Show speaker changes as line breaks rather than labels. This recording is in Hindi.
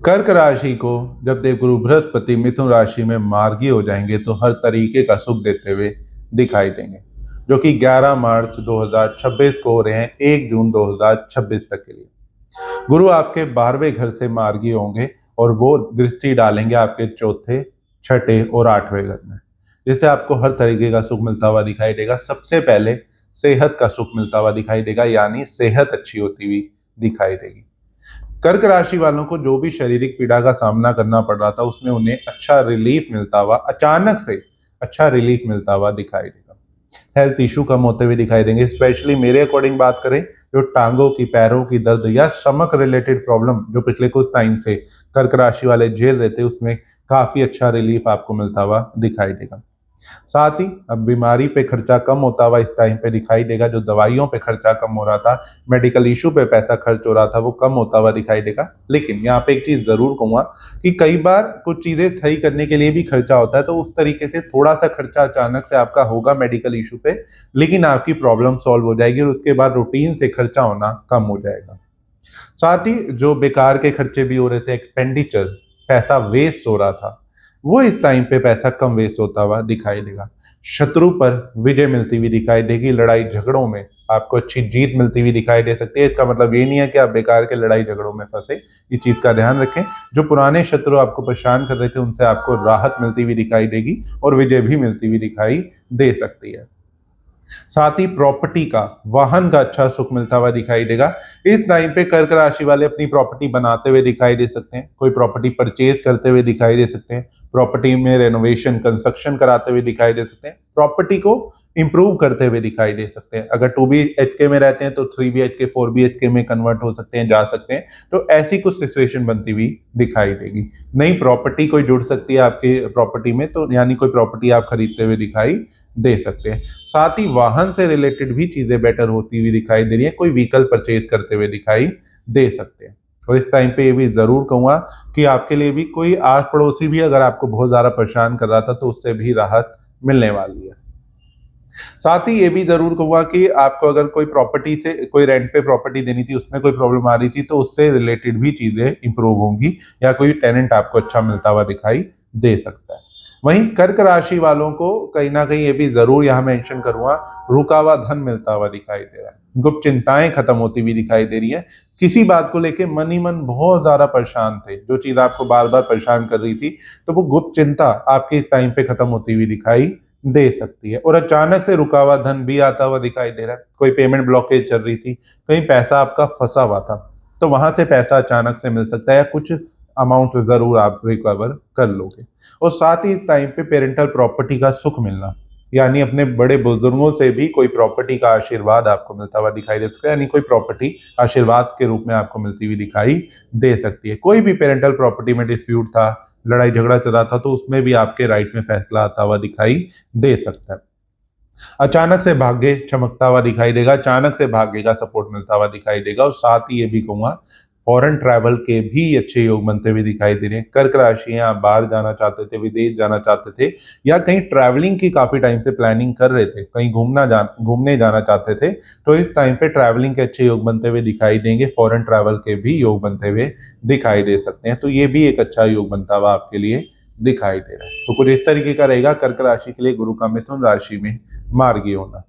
कर्क राशि को जब देवगुरु बृहस्पति मिथुन राशि में मार्गी हो जाएंगे तो हर तरीके का सुख देते हुए दिखाई देंगे, जो कि 11 मार्च 2026 को हो रहे हैं, 1 जून 2026 तक के लिए। गुरु आपके 12वें घर से मार्गी होंगे और वो दृष्टि डालेंगे आपके चौथे, छठे और 8वें घर में, जिससे आपको हर तरीके का सुख मिलता हुआ दिखाई देगा। सबसे पहले सेहत का सुख मिलता हुआ दिखाई देगा, यानी सेहत अच्छी होती हुई दिखाई देगी। कर्क राशि वालों को जो भी शारीरिक पीड़ा का सामना करना पड़ रहा था, उसमें उन्हें अच्छा रिलीफ मिलता हुआ, अचानक से अच्छा रिलीफ मिलता हुआ दिखाई देगा। हेल्थ इशू कम होते हुए दिखाई देंगे। स्पेशली मेरे अकॉर्डिंग बात करें, जो टांगों की, पैरों की दर्द या स्टमक रिलेटेड प्रॉब्लम जो पिछले कुछ टाइम से कर्क राशि वाले झेल रहे थे, उसमें काफी अच्छा रिलीफ आपको मिलता हुआ दिखाई देगा। साथ ही अब बीमारी पे खर्चा कम होता हुआ इस टाइम पे दिखाई देगा। जो दवाइयों पे खर्चा कम हो रहा था, मेडिकल इशू पे पैसा खर्च हो रहा था, वो कम होता हुआ दिखाई देगा। लेकिन यहाँ पे एक चीज जरूर कहूंगा कि कई बार कुछ चीजें सही करने के लिए भी खर्चा होता है, तो उस तरीके से थोड़ा सा खर्चा अचानक से आपका होगा मेडिकल इशू पे, लेकिन आपकी प्रॉब्लम सॉल्व हो जाएगी और उसके बाद रूटीन से खर्चा होना कम हो जाएगा। साथ ही जो बेकार के खर्चे भी हो रहे थे, एक्सपेंडिचर, पैसा वेस्ट हो रहा था, वो इस टाइम पे पैसा कम वेस्ट होता हुआ दिखाई देगा। शत्रु पर विजय मिलती हुई दिखाई देगी। लड़ाई झगड़ों में आपको अच्छी जीत मिलती हुई दिखाई दे सकती है। इसका मतलब ये नहीं है कि आप बेकार के लड़ाई झगड़ों में फंसे, इस चीज का ध्यान रखें। जो पुराने शत्रु आपको परेशान कर रहे थे, उनसे आपको राहत मिलती हुई दिखाई देगी और विजय भी मिलती हुई दिखाई दे सकती है। साथ ही प्रॉपर्टी का, वाहन का अच्छा सुख मिलता हुआ दिखाई देगा। इस टाइम पे कर्क राशि वाले अपनी प्रॉपर्टी बनाते हुए दिखाई दे सकते हैं, कोई प्रॉपर्टी परचेज करते हुए दिखाई दे सकते हैं, प्रॉपर्टी में रेनोवेशन, कंस्ट्रक्शन कराते हुए दिखाई दे सकते हैं, प्रॉपर्टी को इंप्रूव करते हुए दिखाई दे सकते हैं। अगर 2BHK में रहते हैं तो 3BHK 4BHK में कन्वर्ट हो सकते हैं, जा सकते हैं। तो ऐसी कुछ सिचुएशन बनती हुई दिखाई देगी। नई प्रॉपर्टी कोई जुड़ सकती है आपकी प्रॉपर्टी में, तो यानी कोई प्रॉपर्टी आप खरीदते हुए दिखाई दे सकते हैं। साथ ही वाहन से रिलेटेड भी चीजें बेटर होती हुई दिखाई दे रही है। कोई व्हीकल परचेज करते हुए दिखाई दे सकते हैं। और इस टाइम पे ये भी जरूर कहूंगा कि आपके लिए भी कोई आस पड़ोसी भी अगर आपको बहुत ज्यादा परेशान कर रहा था, तो उससे भी राहत मिलने वाली है। साथ ही ये भी जरूर कहूंगा कि आपको अगर कोई प्रॉपर्टी से, कोई रेंट पे प्रॉपर्टी देनी थी, उसमें कोई प्रॉब्लम आ रही थी, तो उससे रिलेटेड भी चीजें इंप्रूव होंगी या कोई टेनेंट आपको अच्छा मिलता हुआ दिखाई दे सकता है। वहीं कर्क राशि वालों को कहीं ना कहीं ये भी जरूर यहाँ मेंशन करूंगा, रुका हुआ धन मिलता हुआ दिखाई दे रहा है। गुप्त चिंताएं खत्म होती हुई दिखाई दे रही है। किसी बात को लेके मन ही मन बहुत ज्यादा परेशान थे, जो चीज आपको बार बार परेशान कर रही थी, तो वो गुप्त चिंता आपके टाइम पे खत्म होती हुई दिखाई दे सकती है। और अचानक से रुका हुआ धन भी आता हुआ दिखाई दे रहा है। कोई पेमेंट ब्लॉकेज चल रही थी, कहीं पैसा आपका फंसा हुआ था, तो वहां से पैसा अचानक से मिल सकता है, या कुछ अमाउंट जरूर आप रिकवर कर लोगे। और साथ ही टाइम पे पेरेंटल प्रॉपर्टी का सुख मिलना, यानी अपने बड़े बुजुर्गों से भी कोई प्रॉपर्टी का आशीर्वाद आपको मिलता हुआ दिखाई दे सकता है, यानी कोई प्रॉपर्टी आशीर्वाद के रूप में आपको मिलती हुई दिखाई दे सकती है। कोई भी पेरेंटल प्रॉपर्टी में डिस्प्यूट था, लड़ाई झगड़ा चल रहा था, तो उसमें भी आपके राइट में फैसला आता हुआ दिखाई दे सकता है। अचानक से भाग्य चमकता हुआ दिखाई देगा, अचानक से भाग्य का सपोर्ट मिलता हुआ दिखाई देगा। और साथ ही ये भी कहूंगा, फॉरेन ट्रैवल के भी अच्छे योग बनते हुए दिखाई दे रहे हैं। कर्क राशि हैं, आप बाहर जाना चाहते थे, विदेश जाना चाहते थे, या कहीं ट्रैवलिंग की काफी टाइम से प्लानिंग कर रहे थे, कहीं घूमने जाना चाहते थे, तो इस टाइम पे ट्रैवलिंग के अच्छे योग बनते हुए दिखाई देंगे। फॉरेन ट्रैवल के भी योग बनते हुए दिखाई दे सकते हैं, तो ये भी एक अच्छा योग बनता हुआ आपके लिए दिखाई दे रहा है। तो कुछ इस तरीके का रहेगा कर्क राशि के लिए गुरु का मिथुन राशि में मार्गी होना।